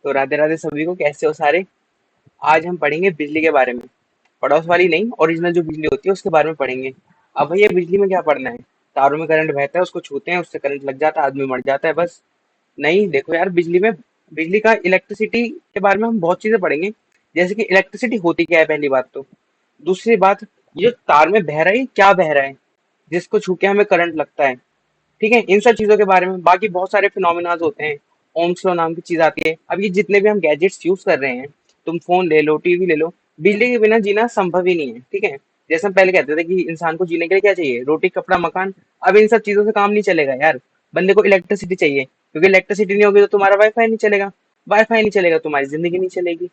तो राधे राधे सभी को, कैसे हो सारे। आज हम पढ़ेंगे बिजली के बारे में। पड़ोस वाली नहीं, ओरिजिनल जो बिजली होती है उसके बारे में पढ़ेंगे। अब भैया बिजली में क्या पढ़ना है। तारों में करंट बहता है, उसको छूते हैं, उससे करंट लग जाता है, आदमी मर जाता है, बस। नहीं, देखो यार, बिजली का इलेक्ट्रिसिटी के बारे में हम बहुत चीजें पढ़ेंगे। जैसे कि इलेक्ट्रिसिटी होती क्या है, पहली बात तो। दूसरी बात, ये जो तार में बह रहा है, ये क्या बह रहा है जिसको छू के हमें करंट लगता है। ठीक है, इन सब चीजों के बारे में। बाकी बहुत सारे फिनोमिनाज होते हैं। ओम्स लॉ नाम की चीज आती है। अब ये जितने भी हम गैजेट्स यूज कर रहे हैं, तुम फोन ले लो, टीवी ले लो, बिजली के बिना जीना संभव ही नहीं है। ठीक है। जैसे हम पहले कहते थे कि इंसान को जीने के लिए क्या चाहिए, रोटी, कपड़ा, मकान। अब इन सब चीजों से काम नहीं चलेगा यार। बंदे को इलेक्ट्रिसिटी चाहिए, क्योंकि इलेक्ट्रिसिटी नहीं होगी तो तुम्हारा वाईफाई नहीं चलेगा। वाईफाई नहीं चलेगा, तुम्हारी जिंदगी नहीं चलेगी।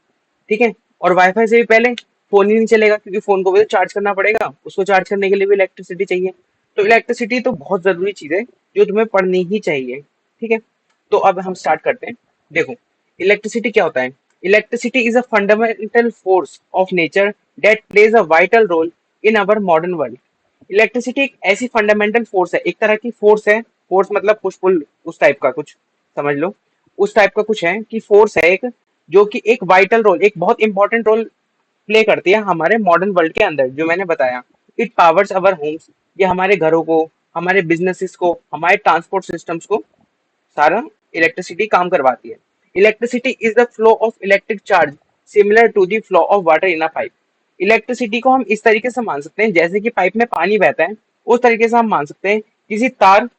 ठीक है। और वाईफाई से भी पहले फोन ही नहीं चलेगा, क्योंकि फोन को भी तो चार्ज करना पड़ेगा, उसको चार्ज करने के लिए भी इलेक्ट्रिसिटी चाहिए। तो इलेक्ट्रिसिटी तो बहुत जरूरी चीज है, जो तुम्हें पढ़नी ही चाहिए। ठीक है। तो अब हम स्टार्ट करते हैं। देखो, इलेक्ट्रिसिटी क्या होता है। Electricity is a fundamental force of nature that plays a vital role in our modern world. Electricity एक ऐसी फंडामेंटल फोर्स है, एक तरह की फोर्स है। फोर्स मतलब पुश पुल, उस टाइप का कुछ समझ लो। उस टाइप का कुछ है कि फोर्स है एक, जो कि एक वाइटल रोल, एक बहुत इंपॉर्टेंट रोल प्ले करती है हमारे मॉडर्न वर्ल्ड के अंदर, जो मैंने बताया। इट पावर्स अवर होम्स, ये हमारे घरों को, हमारे बिजनेसेस को, हमारे ट्रांसपोर्ट सिस्टम्स को सारा इलेक्ट्रिसिटी काम करवाती है। Electricity is the flow of electric charge similar to the flow of water in a pipe. Electricity को हम इस तरीके से मान सकते हैं, जैसे कि पाइप में पानी बहता है, उस तरीके से हम मान सकते हैं। किसी तार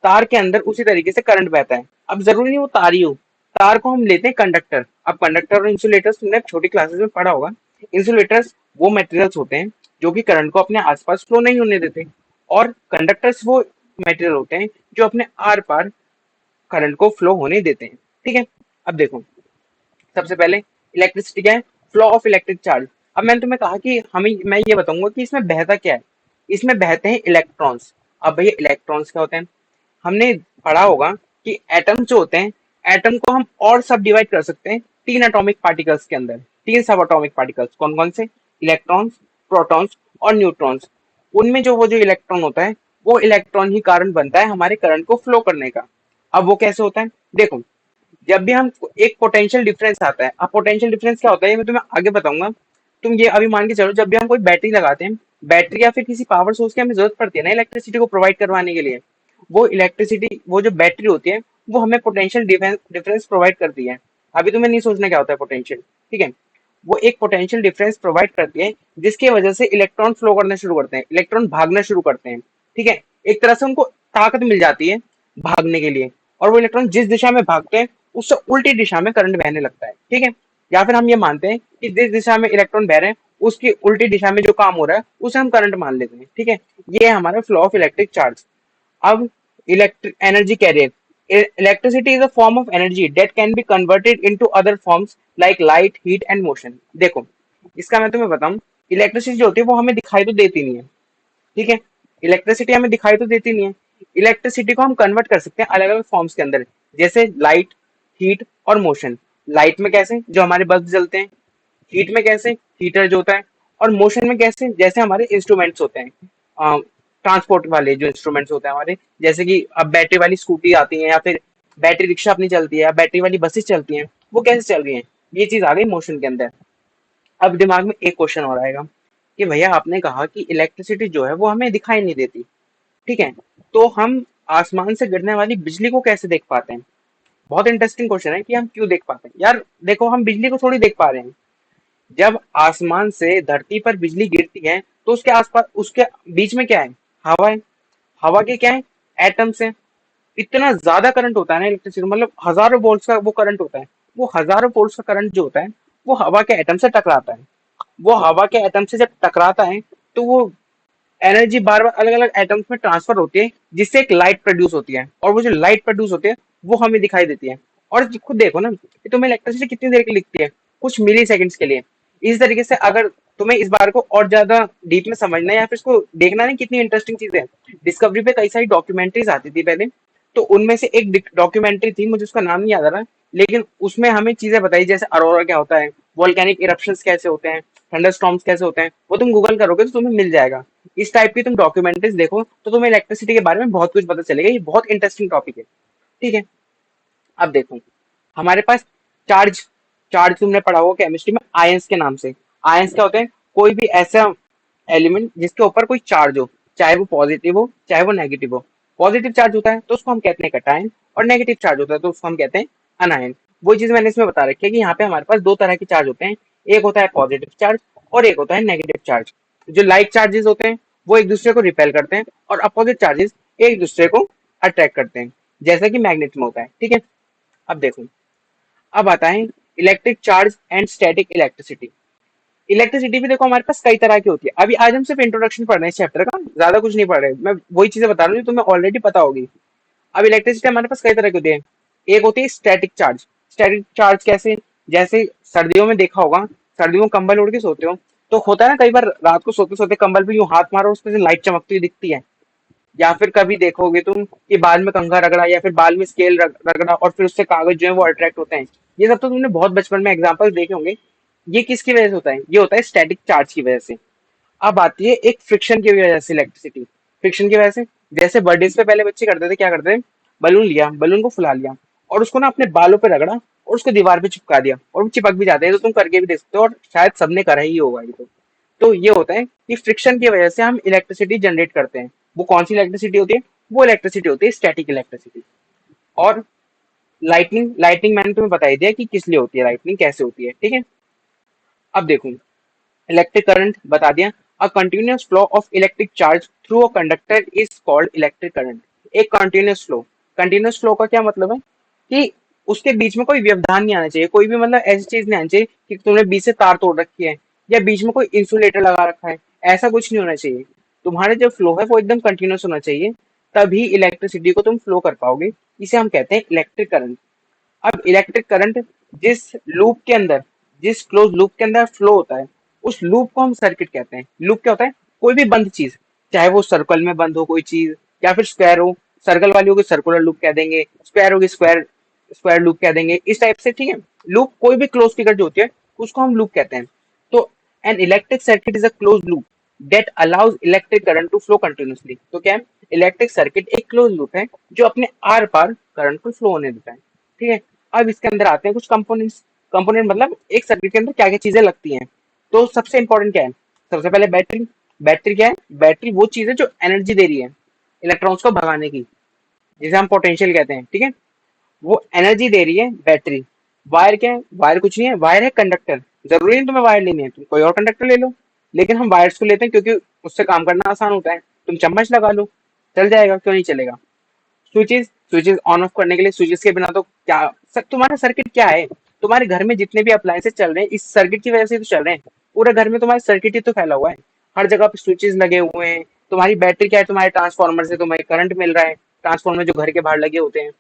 तार के अंदर उसी तरीके से करंट बहता है। अब जरूरी नहीं वो तार ही हो, तार को हम लेते हैं कंडक्टर। अब कंडक्टर और इंसुलेटर्स तुमने छोटी क्लासेस में पढ़ा होगा। इंसुलेटर्स वो मटेरियल्स होते हैं जो कि करंट को अपने आसपास फ्लो नहीं होने देते, और कंडक्टर्स वो मटेरियल होते हैं जो अपने आर पार करंट को फ्लो होने देते हैं। ठीक है। अब देखो, सबसे पहले इलेक्ट्रिसिटी क्या है, फ्लो ऑफ इलेक्ट्रिक चार्ज। अब मैंने तुम्हें कहा कि मैं ये बताऊंगा कि इसमें बहता क्या है। इसमें बहते हैं इलेक्ट्रॉन्स। अब भैया इलेक्ट्रॉन्स क्या होते हैं, हमने पढ़ा होगा कि एटम जो होते हैं, एटम को हम और सब डिवाइड कर सकते हैं तीन एटॉमिक पार्टिकल्स के अंदर। तीन सब एटॉमिक पार्टिकल्स कौन कौन से, इलेक्ट्रॉन्स, प्रोटॉन्स और न्यूट्रॉन्स। उनमें जो वो जो इलेक्ट्रॉन होता है, वो इलेक्ट्रॉन ही कारण बनता है हमारे करंट को फ्लो करने का। अब वो कैसे होता है, देखो, जब भी हम एक पोटेंशियल डिफरेंस आता है। अब पोटेंशियल डिफरेंस क्या होता है ये मैं तुम्हें आगे बताऊंगा। तुम ये अभी मान के चलो, जब भी हम कोई बैटरी लगाते हैं, बैटरी या फिर किसी पावर सोर्स की हमें जरूरत पड़ती है ना इलेक्ट्रिसिटी को प्रोवाइड करवाने के लिए। वो इलेक्ट्रिसिटी, वो जो बैटरी होती है, वो हमें पोटेंशियल डिफरेंस प्रोवाइड करती है। अभी तुम्हें नहीं सोचना क्या होता है पोटेंशियल। ठीक है। वो एक पोटेंशियल डिफरेंस प्रोवाइड करती है, जिसकी वजह से इलेक्ट्रॉन फ्लो करना शुरू करते हैं, इलेक्ट्रॉन भागना शुरू करते हैं। ठीक है। एक तरह से उनको ताकत मिल जाती है भागने के लिए, और वो इलेक्ट्रॉन जिस दिशा में भागते हैं, उससे उल्टी दिशा में करंट बहने लगता है। ठीक है। या फिर हम ये मानते हैं कि जिस दिशा में इलेक्ट्रॉन बह रहे हैं, उसकी उल्टी दिशा में जो काम हो रहा है उसे हम करंट मान लेते हैं। ठीक है। ये है हमारा फ्लो ऑफ इलेक्ट्रिक चार्ज। अब electric energy carrier. Electricity is a form of energy that can be converted into other forms like light, heat and motion. देखो, इसका मैं तुम्हें बताऊं, इलेक्ट्रिसिटी जो होती है वो हमें दिखाई तो देती नहीं है। ठीक है। इलेक्ट्रिसिटी हमें दिखाई तो देती नहीं है। इलेक्ट्रिसिटी को हम कन्वर्ट कर सकते हैं अलग अलग फॉर्म्स के अंदर, जैसे लाइट, हीट और मोशन। लाइट में कैसे, जो हमारे बल्ब जलते हैं। हीट में कैसे, हीटर जो होता है। और मोशन में कैसे, जैसे हमारे इंस्ट्रूमेंट्स होते हैं, ट्रांसपोर्ट वाले जो इंस्ट्रूमेंट्स होते हैं हमारे, जैसे कि अब बैटरी वाली स्कूटी आती है, या फिर बैटरी रिक्शा अपनी चलती है, या बैटरी वाली बसेस चलती हैं, वो कैसे चल रही हैं। ये चीज आ गई मोशन के अंदर। अब दिमाग में एक क्वेश्चन और आएगा कि भैया आपने कहा कि इलेक्ट्रिसिटी जो है वो हमें दिखाई नहीं देती। ठीक है। तो हम आसमान से गिरने वाली बिजली को कैसे देख पाते हैं। बहुत इंटरेस्टिंग क्वेश्चन है कि हम क्यों देख पाते हैं यार। देखो, हम बिजली को थोड़ी देख पा रहे हैं। जब आसमान से धरती पर बिजली गिरती है, तो उसके आसपास, उसके बीच में क्या है, हवा है। हवा के क्या है, एटम्स है। इतना ज्यादा करंट होता है ना इलेक्ट्रिसिटी, मतलब हजारों वोल्ट्स का वो करंट होता है। वो हजारों वोल्ट्स का करंट जो होता है, वो हवा के एटम से टकराता है। वो हवा के एटम से जब टकराता है, तो वो एनर्जी बार बार अलग अलग एटम्स में ट्रांसफर होती है, जिससे एक लाइट प्रोड्यूस होती है, और वो जो लाइट प्रोड्यूस होती है, वो हमें दिखाई देती है। और खुद देखो ना कि तुम्हें इलेक्ट्रिसिटी कितनी देर के लिए दिखती है, कुछ मिली सेकेंड्स के लिए। इस तरीके से अगर तुम्हें इस बार को और ज्यादा डीप में समझना है, या फिर इसको देखना है कितनी इंटरेस्टिंग चीज है। डिस्कवरी पे कई सारी डॉक्यूमेंट्रीज आती थी पहले। तो उनमें से एक डॉक्यूमेंट्री थी, मुझे उसका नाम नहीं याद आ रहा, लेकिन उसमें हमें चीजें बताई, जैसे अरोरा क्या होता है, वोल्केनिक इरप्शंस कैसे होते हैं, थंडरस्टॉर्म्स कैसे होते हैं। वो तुम गूगल करोगे तो तुम्हें मिल जाएगा। इस टाइप की तुम डॉक्यूमेंट्रीज देखो तो तुम्हें इलेक्ट्रिसिटी के बारे में बहुत कुछ पता चलेगा। ये बहुत इंटरेस्टिंग टॉपिक है। ठीक है। अब देखो, हमारे पास चार्ज, चार्ज तुमने पढ़ा होगा केमिस्ट्री में आयंस के नाम से। आयंस क्या होते हैं? कोई भी ऐसा एलिमेंट जिसके ऊपर कोई चार्ज हो, चाहे वो पॉजिटिव हो चाहे वो नेगेटिव हो। पॉजिटिव चार्ज होता है तो उसको हम कहते हैं कटायन, और नेगेटिव चार्ज होता है तो उसको हम कहते हैं अनायन। वो चीज मैंने इसमें बता रखी है कि यहाँ पे हमारे पास दो तरह के चार्ज होते हैं, एक होता है पॉजिटिव चार्ज और एक होता है नेगेटिव चार्ज। जो लाइक चार्जेस होते हैं वो एक दूसरे को रिपेल करते हैं, और अपोजिट चार्जेस एक दूसरे को अट्रैक्ट करते हैं, जैसा कि मैग्नेट में होता है। ठीक है, अब देखो, अब आता है electric charge and static electricity. Electricity भी देखो हमारे पास कई तरह की होती है। अभी आज हम सिर्फ इंट्रोडक्शन पढ़ रहे हैं इस चैप्टर का, ज्यादा कुछ नहीं पढ़ रहे, मैं वही चीजें बता रहा हूँ जो तुम्हें ऑलरेडी पता होगी। अब इलेक्ट्रिसिटी हमारे पास कई तरह की होती है। एक होती है स्टैटिक चार्ज। स्टैटिक चार्ज कैसे? जैसे सर्दियों में देखा होगा, सर्दियों में कंबल ओढ़ के सोते हो, तो होता है ना कई बार रात को सोते सोते कंबल पे यूं हाथ मारो, उसमें से लाइट चमकती हुई दिखती है। या फिर कभी देखोगे तुम कि बाल में कंघा रगड़ा या फिर बाल में स्केल रगड़ा और फिर उससे कागज जो है वो अट्रैक्ट होते हैं। ये सब तो तुमने बहुत बचपन में एग्जाम्पल देखे होंगे। ये किसकी वजह से होता है? ये होता है स्टैटिक चार्ज की वजह से। अब आती है एक फ्रिक्शन की वजह से इलेक्ट्रिसिटी। फ्रिक्शन की वजह से, जैसे बर्थडे पे पहले बच्चे करते थे, क्या करते थे? बलून लिया, बलून को फुला लिया और उसको ना अपने बालों पे रगड़ा और उसको दीवार पे चिपका दिया, और वो चिपक भी जाते हैं। तो तुम करके भी देख सकते हो, और शायद सबने करा ही होगा ये तो ये होता है कि फ्रिक्शन की वजह से हम इलेक्ट्रिसिटी जनरेट करते हैं। वो कौन सी इलेक्ट्रिसिटी होती है? वो इलेक्ट्रिसिटी होती है स्टैटिक इलेक्ट्रिसिटी। और लाइटनिंग, लाइटनिंग मैंने तुम्हें बता ही दिया कि किस लिए होती है, लाइटनिंग कैसे होती है। ठीक है, अब देखो, इलेक्ट्रिक करंट बता दिया। A continuous flow of electric charge through a conductor is called electric current. एक कंटिन्यूअस फ्लो, कंटिन्यूअस फ्लो का क्या मतलब है कि उसके बीच में कोई व्यवधान नहीं आना चाहिए, कोई भी मतलब ऐसी चीज नहीं आनी चाहिए कि तुमने बीच से तार तोड़ रखी है या बीच में कोई इंसुलेटर लगा रखा है, ऐसा कुछ नहीं होना चाहिए। तुम्हारा जो फ्लो है वो एकदम कंटिन्यूअस होना चाहिए, तभी इलेक्ट्रिसिटी को तुम फ्लो कर पाओगे। इसे हम कहते हैं इलेक्ट्रिक करंट। अब इलेक्ट्रिक करंट जिस लूप के अंदर, जिस क्लोज लूप के अंदर फ्लो होता है, उस लूप को हम सर्किट कहते हैं। लूप क्या होता है? कोई भी बंद चीज, चाहे वो सर्कल में बंद हो कोई चीज या फिर स्क्वायर हो, सर्कल वाली होगी सर्कुलर लूप कह देंगे, स्क्वायर होगी स्क्वायर स्क्वायर लूप कह देंगे, इस टाइप से। ठीक है, लूप कोई भी क्लोज फिगर जो होती है उसको हम लूप कहते हैं। तो an electric circuit is a close loop that allows electric current to flow continuously. तो क्या है? इलेक्ट्रिक सर्किट एक क्लोज लूप है जो अपने आर पार करंट को फ्लो होने देता है। ठीक है, अब इसके अंदर आते हैं कुछ कंपोनेंट्स। कंपोनेंट मतलब एक सर्किट के अंदर क्या क्या चीजें लगती हैं। तो सबसे इंपॉर्टेंट क्या है? सबसे पहले बैटरी। बैटरी क्या है? बैटरी वो चीज है जो एनर्जी दे रही है इलेक्ट्रॉन्स को भगाने की, जिसे हम पोटेंशियल कहते हैं। ठीक है, वो एनर्जी दे रही है बैटरी। वायर क्या है? वायर कुछ नहीं है, वायर है कंडक्टर। जरूरी नहीं तुम्हें वायर लेनी है, तुम कोई और कंडक्टर ले लो, लेकिन हम वायर्स को लेते हैं क्योंकि उससे काम करना आसान होता है। तुम चम्मच लगा लो, चल जाएगा, क्यों नहीं चलेगा। स्विचेस, स्विचेस ऑन ऑफ करने के लिए, स्विचेस के बिना तो क्या तुम्हारा सर्किट क्या है? तुम्हारे घर में जितने भी अप्लायंसेस चल रहे हैं इस सर्किट की वजह से तो चल रहे हैं। पूरे घर में तुम्हारे सर्किट ही तो फैला हुआ है, हर जगह पे स्विचेस लगे हुए हैं। तुम्हारी बैटरी क्या है? तुम्हारे ट्रांसफार्मर से तुम्हें करंट मिल रहा है। ट्रांसफार्मर जो घर के बाहर लगे होते हैं,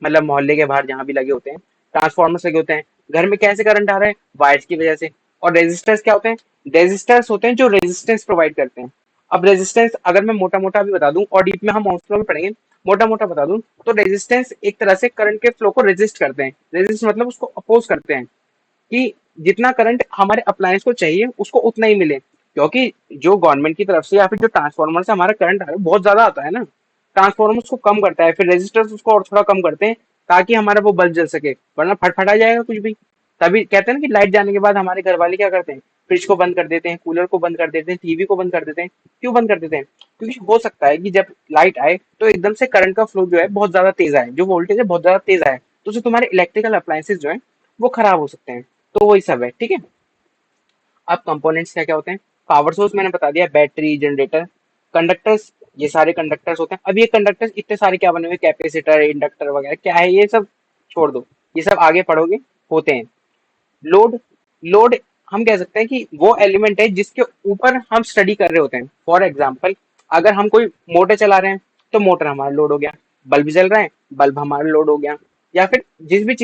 मतलब मोहल्ले के बाहर जहां भी लगे होते हैं, ट्रांसफार्मर्स लगे होते हैं। घर में कैसे करंट आ रहा है? वायर्स की वजह से। और रेजिस्टर्स क्या होते हैं? रेजिस्टर्स होते हैं जो रेजिस्टेंस प्रोवाइड करते हैं। अब रेजिस्टेंस अगर मैं मोटा मोटा भी बता दूं, और डीप में हम ऑप्शनल में पढ़ेंगे, मोटा मोटा बता दूं तो रेजिस्टेंस एक तरह से करंट के फ्लो को रेजिस्ट करते हैं। रेजिस्ट मतलब उसको अपोज करते हैं कि जितना करंट हमारे अप्लायंस को चाहिए उसको उतना ही मिले। क्योंकि जो गवर्नमेंट की तरफ से या फिर जो ट्रांसफार्मर से हमारा करंट आ रहा है बहुत ज्यादा आता है ना, ट्रांसफार्मर उसको कम करता है, फिर रेजिस्टर्स उसको और थोड़ा कम करते हैं ताकि हमारा वो बल्ब जल सके, वरना फटफटा जाएगा कुछ भी। तभी कहते हैं ना कि लाइट जाने के बाद हमारे घर वाले क्या करते हैं? फ्रिज को बंद कर देते हैं, कूलर को बंद कर देते हैं, टीवी को बंद कर देते हैं। क्यों बंद कर देते हैं? क्योंकि हो सकता है कि जब लाइट आए तो एकदम से करंट का फ्लो जो है बहुत ज्यादा तेज आए, जो वोल्टेज है बहुत ज्यादा तेज आए, तो उससे तुम्हारे इलेक्ट्रिकल अप्लायंसेस जो है वो खराब हो सकते हैं। तो वही सब है। ठीक है, अब कंपोनेंट्स क्या क्या होते हैं? पावर सोर्स मैंने बता दिया, बैटरी, जनरेटर, कंडक्टर्स, ये सारे कंडक्टर्स होते हैं। अब ये कंडक्टर्स इतने सारे क्या बने हुए? कैपेसिटर, इंडक्टर वगैरह क्या है ये सब छोड़ दो, ये सब आगे पढ़ोगे होते हैं। लोड, लोड हम कह सकते हैं कि वो एलिमेंट है जिसके ऊपर हम स्टडी कर रहे होते हैं। फॉर एग्जाम्पल, अगर हम कोई मोटर चला रहे हैं तो मोटर हमारा लोड हो गया। बल्ब जल रहा है, बल्ब हमारा लोड हो गया। या फिर जिसकी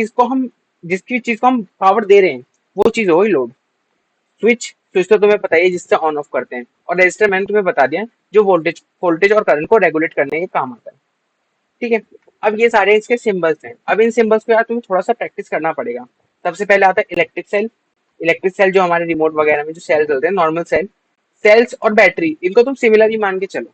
चीज को हम पावर दे रहे हैं वो चीज हो गई लोड। स्विच, स्विच तो तुम्हें पता ही है जिससे ऑन ऑफ करते हैं। और रजिस्टर मैंने तुम्हें बता दिया जो वोल्टेज वोल्टेज और करंट को रेगुलेट करने के काम आता है। ठीक है, अब ये सारे इसके सिंबल्स हैं। अब इन सिंबल्स को यार तुम्हें थोड़ा सा प्रैक्टिस करना पड़ेगा। सबसे पहले आता है इलेक्ट्रिक सेल। इलेक्ट्रिक सेल जो हमारे रिमोट वगैरह में जो सेल चलते हैं, नॉर्मल सेल। सेल्स और बैटरी, इनको तुम सिमिलर ही मान के चलो।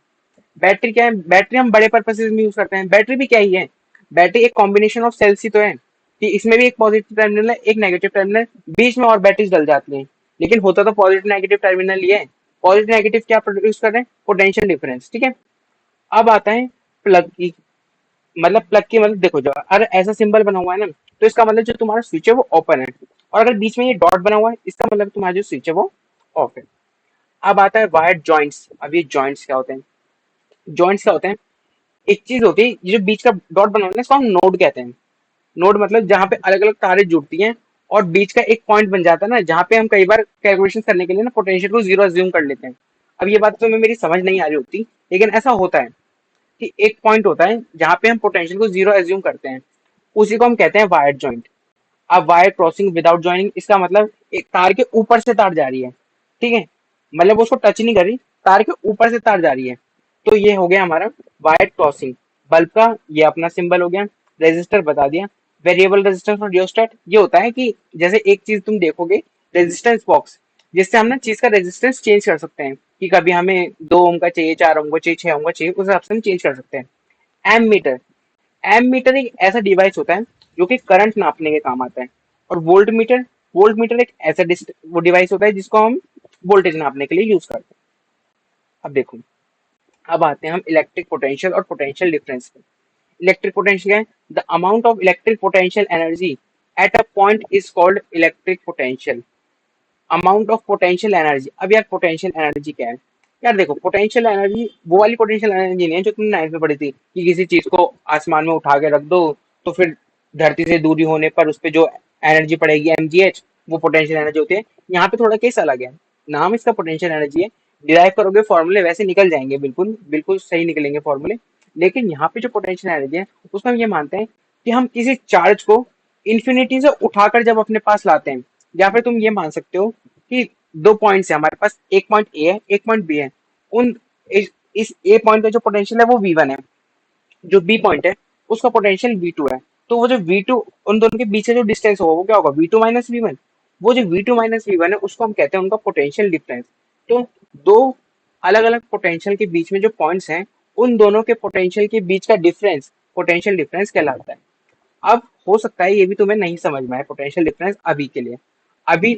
बैटरी क्या है? बैटरी हम बड़े पर्पसेज में यूज करते हैं। बैटरी भी क्या ही है? बैटरी एक कॉम्बिनेशन ऑफ सेल्स ही तो है। कि इसमें भी एक पॉजिटिव टर्मिनल है, एक नेगेटिव टर्मिनल, बीच में और बैटरीज डल जाती हैं, लेकिन होता तो पॉजिटिव नेगेटिव टर्मिनल ही है। पॉजिटिव नेगेटिव क्या प्रोड्यूस कर रहे हैं? पोटेंशियल डिफरेंस, ठीक है। अब आता है प्लग की, मतलब प्लग की मतलब देखो, जो अगर ऐसा सिंबल बना हुआ है ना, तो इसका मतलब जो तुम्हारा स्विच है वो ओपन है, और अगर बीच में ये डॉट बना हुआ है, इसका मतलब तुम्हारा जो स्विच है वो ऑफ है। अब आता है वायर जॉइंट्स। अब ये जॉइंट्स क्या होते हैं? जॉइंट्स क्या होते हैं? एक चीज होती है, ये जो बीच का डॉट बना हुआ है ना, इसको हम नोड कहते हैं। नोड मतलब जहाँ पे अलग अलग तारें जुड़ती हैं, और बीच का एक पॉइंट बन जाता है ना, जहाँ पे हम कई बार कैलकुलेशन करने के लिए ना पोटेंशियल को जीरो अज्यूम कर लेते हैं। अब ये बात तो मेरी समझ नहीं आ रही होती, लेकिन ऐसा होता है कि एक पॉइंट होता है जहाँ पे हम पोटेंशियल को जीरो एज्यूम करते हैं, उसी को हम कहते हैं वायर जॉइंट। अब वायर क्रॉसिंग विदाउट ज्वाइनिंग, इसका मतलब एक तार के ऊपर से तार जा रही है, ठीक है, मतलब वो उसको टच नहीं कर रही, तार के ऊपर से तार जा रही है, तो ये हो गया हमारा वायर क्रॉसिंग। बल्ब का ये अपना सिंबल हो गया। रेजिस्टर बता दिया। वेरिएबल रेजिस्टेंस और रियोस्टेट, ये होता है कि जैसे एक चीज तुम देखोगे, रेजिस्टेंस बॉक्स, जिससे हम ना चीज का रेजिस्टेंस चेंज कर सकते हैं, कि कभी हमें 2 ओम का चाहिए, 4 ओम का चाहिए, 6 ओम का चाहिए, उस हिसाब से हम चेंज कर सकते हैं। एम मीटर, एम मीटर एक ऐसा डिवाइस होता है जो कि करंट नापने के काम आता है। और वोल्ट मीटर एक ऐसा वो डिवाइस होता है जिसको हम वोल्टेज नापने के लिए यूज करते हैं। अब देखो, अब आते हैं हम इलेक्ट्रिक पोटेंशियल और पोटेंशियल डिफरेंस पे। इलेक्ट्रिक पोटेंशियल क्या है? The amount of electric potential energy at a point is called electric potential. Amount of potential energy. अब यार पोटेंशियल एनर्जी क्या है? यार देखो, पोटेंशियल एनर्जी वो वाली पोटेंशियल एनर्जी नहीं है जो तुमने नाइन्थ में पढ़ी थी, कि किसी चीज को आसमान में उठा के रख दो, तो फिर धरती से दूरी होने पर उस पर जो एनर्जी पड़ेगी mgh, वो पोटेंशियल एनर्जी होती है। यहाँ पे थोड़ा केस अलग है, नाम इसका पोटेंशियल एनर्जी है, डिराइव करोगे फॉर्मूले वैसे निकल जाएंगे, बिल्कुल बिल्कुल सही निकलेंगे फॉर्मूले। लेकिन यहाँ पे जो पोटेंशियल एनर्जी है, उसमें हम ये मानते हैं कि हम किसी चार्ज को इन्फिनिटी से उठाकर जब अपने पास लाते हैं, या फिर तुम ये मान सकते हो कि 2 पॉइंट्स है हमारे पास, एक पॉइंट ए है, एक पॉइंट बी है। उन इस ए पॉइंट का जो पोटेंशियल है वो V1 है, जो बी पॉइंट है उसका पोटेंशियल V2 है। तो वो जो V2, उन दोनों के बीच से जो डिस्टेंस होगा वो क्या होगा? V2 minus V1। वो जो V2 माइनस V1 है उसको हम कहते हैं उनका पोटेंशियल डिफरेंस। तो दो अलग अलग पोटेंशियल के बीच में जो पॉइंट्स हैं, उन दोनों के पोटेंशियल के बीच का डिफरेंस पोटेंशियल डिफरेंस कहलाता है। अब हो सकता है ये भी तुम्हें नहीं समझ में आए पोटेंशियल डिफरेंस अभी के लिए। अभी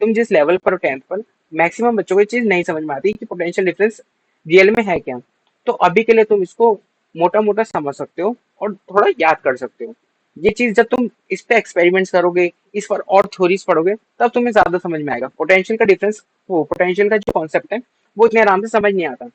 तुम जिस लेवल पर हो 10th पर, मैक्सिमम बच्चों को ये चीज नहीं समझ में आती कि पोटेंशियल डिफरेंस रियल में है क्या। तो अभी के लिए तुम इसको मोटा मोटा समझ सकते हो और थोड़ा याद कर सकते हो। ये चीज जब तुम इस पे एक्सपेरिमेंट्स करोगे, इस पर और थ्योरीज पढ़ोगे, तब तुम्हें ज्यादा समझ में आएगा। पोटेंशियल का डिफरेंस, वो पोटेंशियल का जो कॉन्सेप्ट है वो इतने आराम से समझ नहीं आता।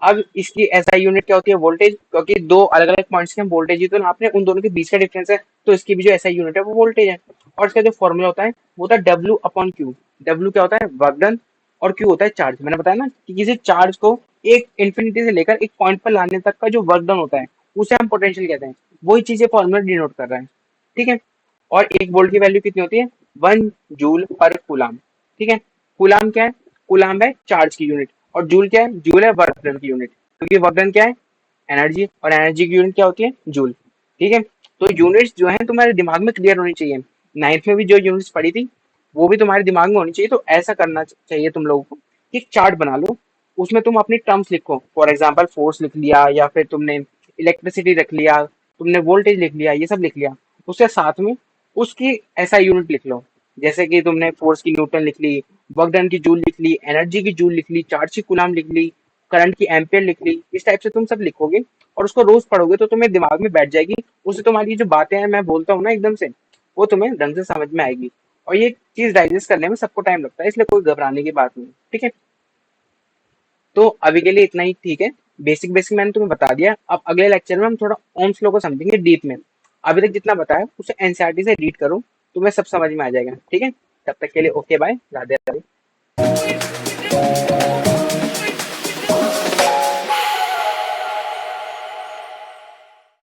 अब इसकी एसआई यूनिट क्या होती है? वोल्टेज, क्योंकि दो अलग अलग पॉइंट्स के हम वोल्टेज ही तो नापने, उन दोनों के बीच का डिफरेंस है, तो इसकी भी जो एसआई यूनिट है वो वोल्टेज है। और इसका जो फॉर्मूला होता है वो होता है डब्ल्यू अपॉन क्यू। डब्ल्यू क्या होता है? वर्क डन, और क्यू होता है चार्ज। मैंने बताया ना कि किसी चार्ज को एक इन्फिनिटी से लेकर एक पॉइंट पर लाने तक का जो वर्क डन होता है, उसे हम पोटेंशियल कहते हैं। वही चीज ये फॉर्मूला डिनोट कर रहा है, ठीक है। और एक वोल्ट की वैल्यू कितनी होती है? 1 जूल पर कूलाम, ठीक है। कूलाम क्या है? कूलाम है चार्ज की यूनिट, और जूल क्या है? जूल है वर्क डन की यूनिट, क्योंकि वर्क डन क्या है? एनर्जी, और एनर्जी की यूनिट क्या होती है? जूल, ठीक है। तो यूनिट्स जो है तुम्हारे दिमाग में क्लियर होनी चाहिए। नाइन्थ में भी जो यूनिट्स पढ़ी थी वो भी तुम्हारे दिमाग में होनी चाहिए। तो ऐसा करना चाहिए तुम लोगों को कि एक चार्ट बना लो, उसमें तुम अपनी टर्म्स लिखो। फॉर एग्जाम्पल फोर्स लिख लिया, या फिर तुमने इलेक्ट्रिसिटी रख लिया, तुमने वोल्टेज लिख लिया, ये सब लिख लिया। उसके साथ में उसकी एसआई यूनिट लिख लो। जैसे कि तुमने फोर्स की न्यूटन लिख ली, वर्क डन की जूल लिख ली, एनर्जी की जूल लिख ली, चार्ज की कूलाम लिख ली, करंट की एम्पियर लिख ली। इस टाइप से तुम सब लिखोगे और उसको रोज पढ़ोगे तो तुम्हें दिमाग में बैठ जाएगी। उससे तुम्हारी जो बातें हैं मैं बोलता हूँ ना एकदम से, वो तुम्हें ढंग से समझ में आएगी। और ये चीज डाइजेस्ट करने में सबको टाइम लगता है, इसलिए कोई घबराने की बात नहीं, ठीक है। तो अभी के लिए इतना ही, ठीक है। बेसिक बेसिक मैंने तुम्हें बता दिया। अब अगले लेक्चर में हम थोड़ा ओम्स लॉ को समझेंगे डीप में। अभी तक जितना बताया उसे एनसीईआरटी से रीड करो, तुम्हें सब समझ में आ जाएगा, ठीक है। तब तक के लिए ओके बाय, राधे राधे।